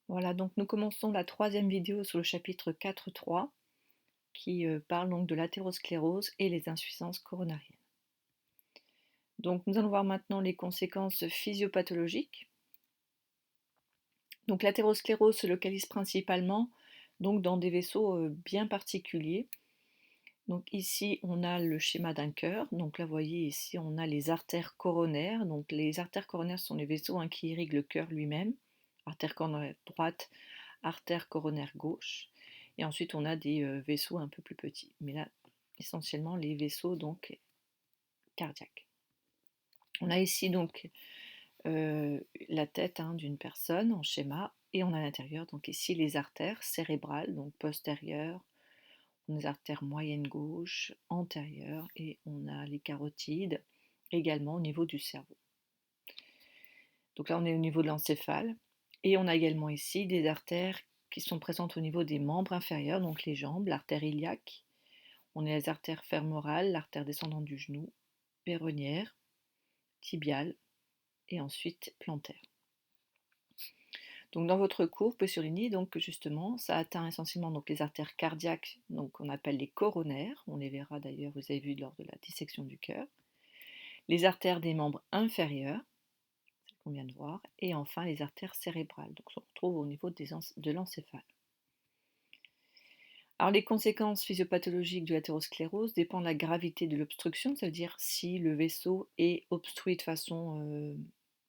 Voilà, donc nous commençons la troisième vidéo sur le chapitre 4.3 qui parle donc de l'athérosclérose et les insuffisances coronariennes. Donc nous allons voir maintenant les conséquences physiopathologiques. Donc l'athérosclérose se localise principalement donc, dans des vaisseaux bien particuliers. Donc ici on a le schéma d'un cœur. Donc là vous voyez ici on a les artères coronaires. Donc les artères coronaires sont les vaisseaux qui irriguent le cœur lui-même. Artère coronaire droite, artère coronaire gauche. Et ensuite, on a des vaisseaux un peu plus petits. Mais là, essentiellement, les vaisseaux donc cardiaques. On a ici donc la tête d'une personne en schéma. Et on a à l'intérieur, donc ici, les artères cérébrales, donc postérieures. On a les artères moyennes gauche, antérieures. Et on a les carotides également au niveau du cerveau. Donc là, on est au niveau de l'encéphale. Et on a également ici des artères qui sont présentes au niveau des membres inférieurs, donc les jambes, l'artère iliaque. On a les artères fémorales, l'artère descendante du genou, péronnière, tibiale et ensuite plantaire. Donc dans votre cours, vous pouvez surligner donc que justement, ça atteint essentiellement donc les artères cardiaques, donc qu'on appelle les coronaires. On les verra d'ailleurs, vous avez vu lors de la dissection du cœur. Les artères des membres inférieurs, celles qu'on vient de voir, et enfin les artères cérébrales. Donc on retrouve au niveau de l'encéphale. Alors les conséquences physiopathologiques de l'athérosclérose dépendent de la gravité de l'obstruction, ça veut dire si le vaisseau est obstrué de façon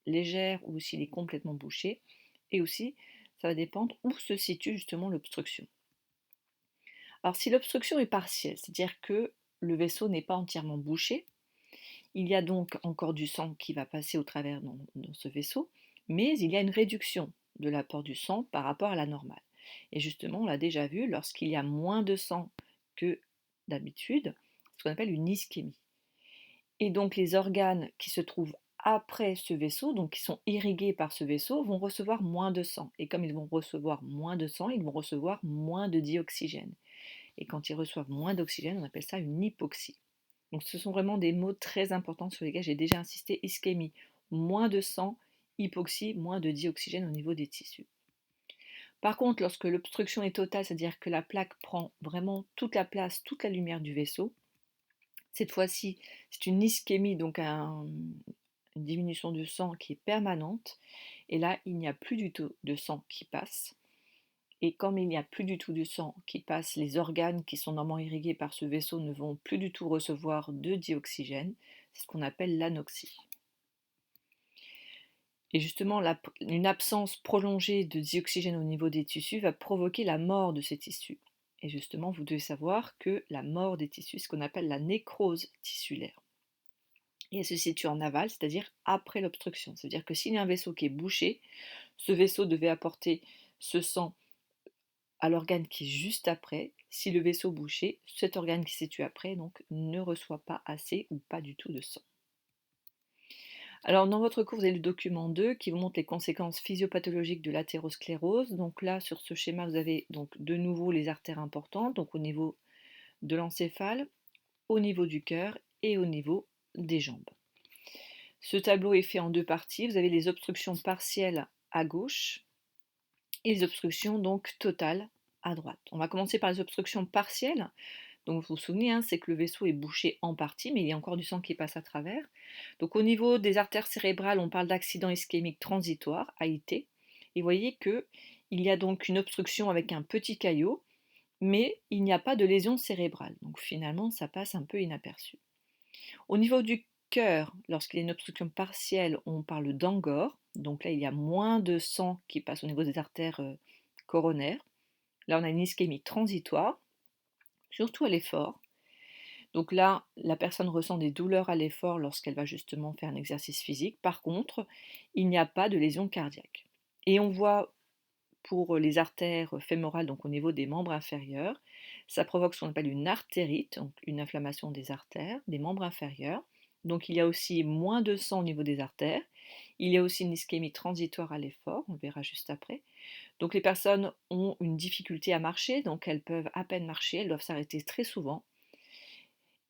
légère ou s'il est complètement bouché, et aussi ça va dépendre où se situe justement l'obstruction. Alors si l'obstruction est partielle, c'est-à-dire que le vaisseau n'est pas entièrement bouché, il y a donc encore du sang qui va passer au travers dans ce vaisseau, mais il y a une réduction de l'apport du sang par rapport à la normale. Et justement, on l'a déjà vu, lorsqu'il y a moins de sang que d'habitude, ce qu'on appelle une ischémie. Et donc les organes qui se trouvent après ce vaisseau, donc qui sont irrigués par ce vaisseau, vont recevoir moins de sang. Et comme ils vont recevoir moins de sang, ils vont recevoir moins de dioxygène. Et quand ils reçoivent moins d'oxygène, on appelle ça une hypoxie. Donc ce sont vraiment des mots très importants sur lesquels j'ai déjà insisté. Ischémie, moins de sang, hypoxie, moins de dioxygène au niveau des tissus. Par contre, lorsque l'obstruction est totale, c'est-à-dire que la plaque prend vraiment toute la place, toute la lumière du vaisseau, cette fois-ci, c'est une ischémie, donc une diminution du sang qui est permanente. Et là, il n'y a plus du tout de sang qui passe. Et comme il n'y a plus du tout de sang qui passe, les organes qui sont normalement irrigués par ce vaisseau ne vont plus du tout recevoir de dioxygène. C'est ce qu'on appelle l'anoxie. Et justement, une absence prolongée de dioxygène au niveau des tissus va provoquer la mort de ces tissus. Et justement, vous devez savoir que la mort des tissus, c'est ce qu'on appelle la nécrose tissulaire. Et elle se situe en aval, c'est-à-dire après l'obstruction. C'est-à-dire que s'il y a un vaisseau qui est bouché, ce vaisseau devait apporter ce sang à l'organe qui est juste après. Si le vaisseau bouché, cet organe qui se situe après donc, ne reçoit pas assez ou pas du tout de sang. Alors dans votre cours, vous avez le document 2 qui vous montre les conséquences physiopathologiques de l'athérosclérose. Donc là, sur ce schéma, vous avez donc de nouveau les artères importantes, donc au niveau de l'encéphale, au niveau du cœur et au niveau des jambes. Ce tableau est fait en deux parties. Vous avez les obstructions partielles à gauche et les obstructions donc totales à droite. On va commencer par les obstructions partielles. Donc vous vous souvenez, c'est que le vaisseau est bouché en partie, mais il y a encore du sang qui passe à travers. Donc au niveau des artères cérébrales, on parle d'accident ischémique transitoire, AIT. Et vous voyez qu'il y a donc une obstruction avec un petit caillot, mais il n'y a pas de lésion cérébrale. Donc finalement, ça passe un peu inaperçu. Au niveau du cœur, lorsqu'il y a une obstruction partielle, on parle d'angor. Donc là, il y a moins de sang qui passe au niveau des artères coronaires. Là, on a une ischémie transitoire, surtout à l'effort. Donc là, la personne ressent des douleurs à l'effort lorsqu'elle va justement faire un exercice physique. Par contre, il n'y a pas de lésion cardiaque. Et on voit pour les artères fémorales, donc au niveau des membres inférieurs, ça provoque ce qu'on appelle une artérite, donc une inflammation des artères, des membres inférieurs. Donc il y a aussi moins de sang au niveau des artères. Il y a aussi une ischémie transitoire à l'effort, on le verra juste après. Donc les personnes ont une difficulté à marcher, donc elles peuvent à peine marcher, elles doivent s'arrêter très souvent.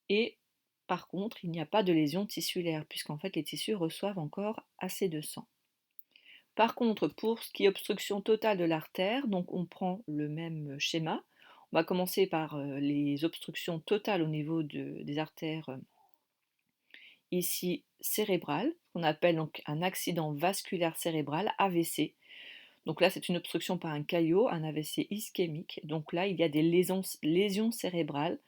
Et par contre, il n'y a pas de lésion tissulaire, puisqu'en fait les tissus reçoivent encore assez de sang. Par contre, pour ce qui est obstruction totale de l'artère, donc on prend le même schéma. On va commencer par les obstructions totales au niveau des artères ici cérébrales, qu'on appelle donc un accident vasculaire cérébral, AVC. Donc là, c'est une obstruction par un caillot, un AVC ischémique. Donc là, il y a des lésions cérébrales.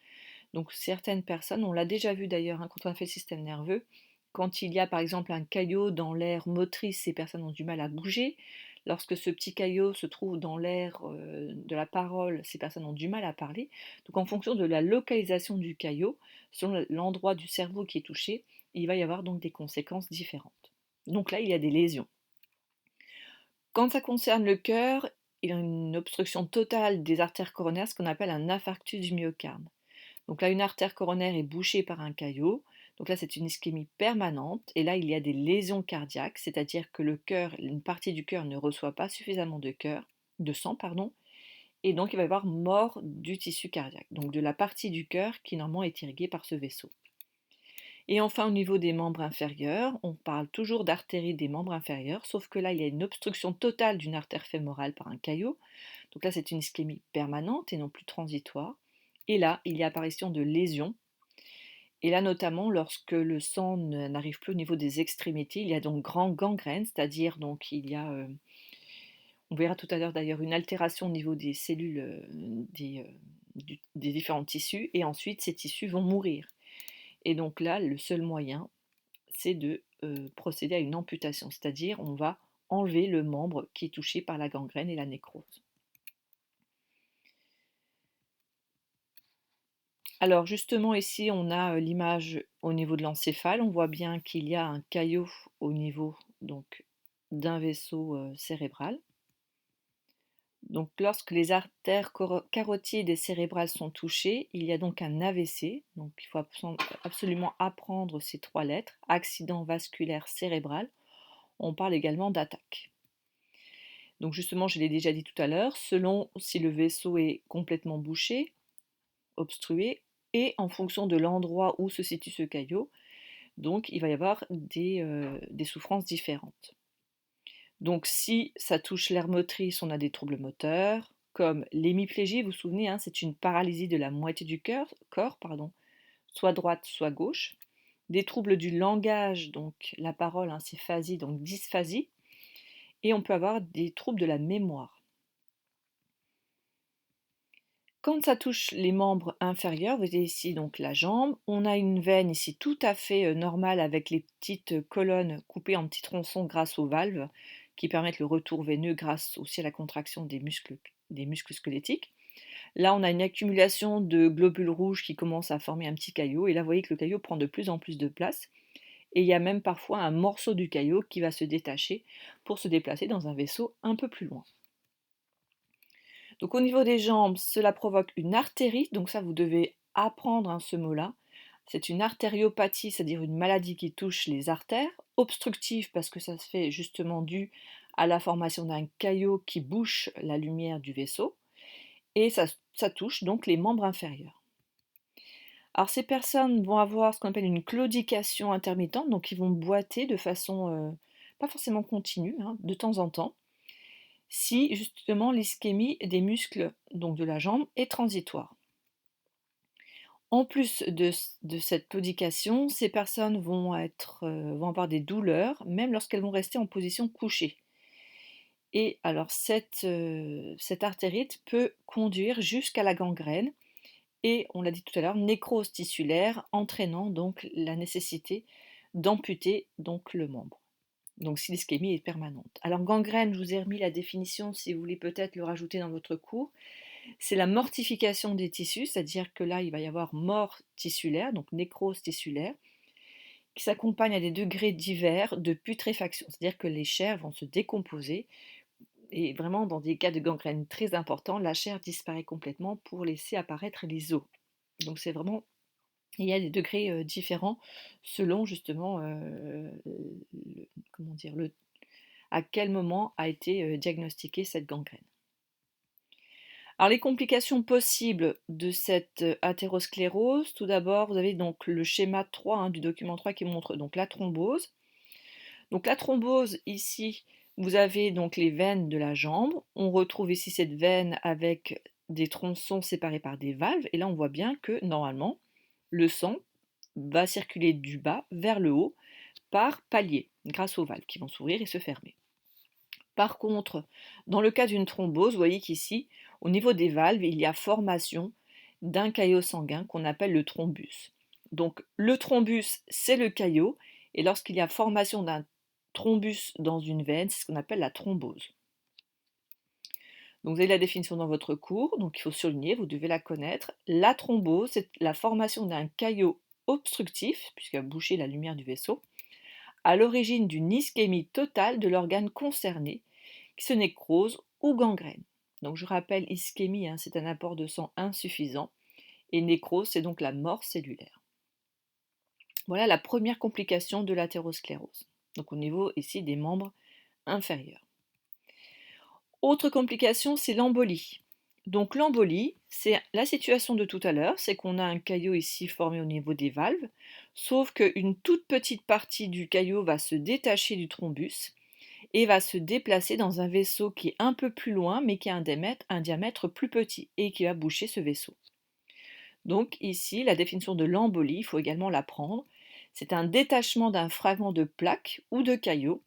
Donc certaines personnes, on l'a déjà vu d'ailleurs hein, quand on a fait le système nerveux, quand il y a par exemple un caillot dans l'aire motrice, ces personnes ont du mal à bouger. Lorsque ce petit caillot se trouve dans l'aire de la parole, ces personnes ont du mal à parler. Donc en fonction de la localisation du caillot, selon l'endroit du cerveau qui est touché, il va y avoir donc des conséquences différentes. Donc là, il y a des lésions. Quand ça concerne le cœur, il y a une obstruction totale des artères coronaires, ce qu'on appelle un infarctus du myocarde. Donc là, une artère coronaire est bouchée par un caillot. Donc là, c'est une ischémie permanente. Et là, il y a des lésions cardiaques, c'est-à-dire que le cœur, une partie du cœur ne reçoit pas suffisamment de sang, pardon. Et donc, il va y avoir mort du tissu cardiaque, donc de la partie du cœur qui normalement est irriguée par ce vaisseau. Et enfin, au niveau des membres inférieurs, on parle toujours d'artérie des membres inférieurs, sauf que là, il y a une obstruction totale d'une artère fémorale par un caillot. Donc là, c'est une ischémie permanente et non plus transitoire. Et là, il y a apparition de lésions. Et là, notamment, lorsque le sang n'arrive plus au niveau des extrémités, il y a donc grand gangrène, c'est-à-dire donc il y a, on verra tout à l'heure d'ailleurs, une altération au niveau des cellules des différents tissus, et ensuite ces tissus vont mourir. Et donc là, le seul moyen, c'est de procéder à une amputation, c'est-à-dire on va enlever le membre qui est touché par la gangrène et la nécrose. Alors justement ici on a l'image au niveau de l'encéphale, on voit bien qu'il y a un caillot au niveau donc d'un vaisseau cérébral. Donc lorsque les artères carotides et cérébrales sont touchées, il y a donc un AVC, donc il faut absolument apprendre ces trois lettres, accident vasculaire cérébral. On parle également d'attaque. Donc justement, je l'ai déjà dit tout à l'heure, selon si le vaisseau est complètement bouché, obstrué, et en fonction de l'endroit où se situe ce caillot, donc il va y avoir des souffrances différentes. Donc si ça touche l'aire motrice, on a des troubles moteurs, comme l'hémiplégie, vous vous souvenez, hein, c'est une paralysie de la moitié du corps, soit droite, soit gauche. Des troubles du langage, donc la parole, hein, c'est phasie, donc dysphasie. Et on peut avoir des troubles de la mémoire. Quand ça touche les membres inférieurs, vous avez ici donc la jambe, on a une veine ici tout à fait normale avec les petites colonnes coupées en petits tronçons grâce aux valves qui permettent le retour veineux grâce aussi à la contraction des muscles squelettiques. Là, on a une accumulation de globules rouges qui commencent à former un petit caillot et là, vous voyez que le caillot prend de plus en plus de place et il y a même parfois un morceau du caillot qui va se détacher pour se déplacer dans un vaisseau un peu plus loin. Donc au niveau des jambes, cela provoque une artérite, donc ça vous devez apprendre hein, ce mot-là. C'est une artériopathie, c'est-à-dire une maladie qui touche les artères, obstructive parce que ça se fait justement dû à la formation d'un caillot qui bouche la lumière du vaisseau, et ça touche donc les membres inférieurs. Alors ces personnes vont avoir ce qu'on appelle une claudication intermittente, donc ils vont boiter de façon pas forcément continue, hein, de temps en temps si justement l'ischémie des muscles, donc de la jambe, est transitoire. En plus de cette claudication, ces personnes vont avoir des douleurs, même lorsqu'elles vont rester en position couchée. Et alors cette artérite peut conduire jusqu'à la gangrène et, on l'a dit tout à l'heure, nécrose tissulaire, entraînant donc la nécessité d'amputer donc le membre. Donc si l'ischémie est permanente. Alors gangrène, je vous ai remis la définition si vous voulez peut-être le rajouter dans votre cours. C'est la mortification des tissus, c'est-à-dire que là il va y avoir mort tissulaire, donc nécrose tissulaire, qui s'accompagne à des degrés divers de putréfaction, c'est-à-dire que les chairs vont se décomposer et vraiment dans des cas de gangrène très importants, la chair disparaît complètement pour laisser apparaître les os. Donc c'est vraiment, il y a des degrés différents selon justement comment dire, à quel moment a été diagnostiquée cette gangrène. Alors les complications possibles de cette athérosclérose, tout d'abord vous avez donc le schéma 3 hein, du document 3 qui montre donc la thrombose. Donc la thrombose ici, Vous avez donc les veines de la jambe. On retrouve ici cette veine avec des tronçons séparés par des valves. Et là, on voit bien que normalement, le sang va circuler du bas vers le haut par paliers, grâce aux valves qui vont s'ouvrir et se fermer. Par contre, dans le cas d'une thrombose, vous voyez qu'ici, au niveau des valves, il y a formation d'un caillot sanguin qu'on appelle le thrombus. Donc le thrombus, c'est le caillot, et lorsqu'il y a formation d'un thrombus dans une veine, c'est ce qu'on appelle la thrombose. Donc vous avez la définition dans votre cours, donc il faut souligner, vous devez la connaître. La thrombose, c'est la formation d'un caillot obstructif, puisqu'il va boucher la lumière du vaisseau, à l'origine d'une ischémie totale de l'organe concerné, qui se nécrose ou gangrène. Donc je rappelle, ischémie, hein, c'est un apport de sang insuffisant, et nécrose, c'est donc la mort cellulaire. Voilà la première complication de l'athérosclérose, donc au niveau ici des membres inférieurs. Autre complication, c'est l'embolie. Donc l'embolie, c'est la situation de tout à l'heure, c'est qu'on a un caillot ici formé au niveau des valves, sauf qu'une toute petite partie du caillot va se détacher du thrombus et va se déplacer dans un vaisseau qui est un peu plus loin, mais qui a un diamètre plus petit et qui va boucher ce vaisseau. Donc ici, la définition de l'embolie, il faut également la prendre. C'est un détachement d'un fragment de plaque ou de caillot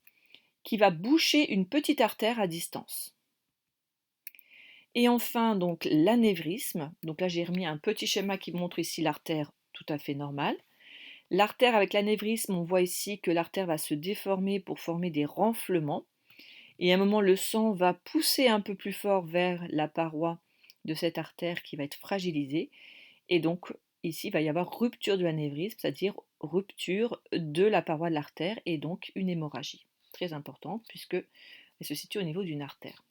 qui va boucher une petite artère à distance. Et enfin, donc l'anévrisme. Donc là, j'ai remis un petit schéma qui montre ici l'artère tout à fait normale. L'artère avec l'anévrisme, on voit ici que l'artère va se déformer pour former des renflements. Et à un moment, le sang va pousser un peu plus fort vers la paroi de cette artère qui va être fragilisée. Et donc, ici, il va y avoir rupture de l'anévrisme, c'est-à-dire rupture de la paroi de l'artère et donc une hémorragie. Très importante puisqu'elle se situe au niveau d'une artère.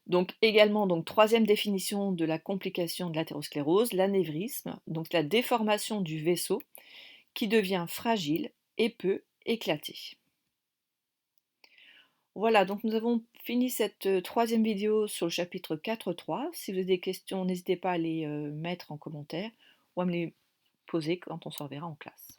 Donc également, donc, troisième définition de la complication de l'athérosclérose, l'anévrisme, donc la déformation du vaisseau qui devient fragile et peut éclater. Voilà, donc nous avons fini cette troisième vidéo sur le chapitre 4.3. Si vous avez des questions, n'hésitez pas à les mettre en commentaire ou à me les poser quand on s'en verra en classe.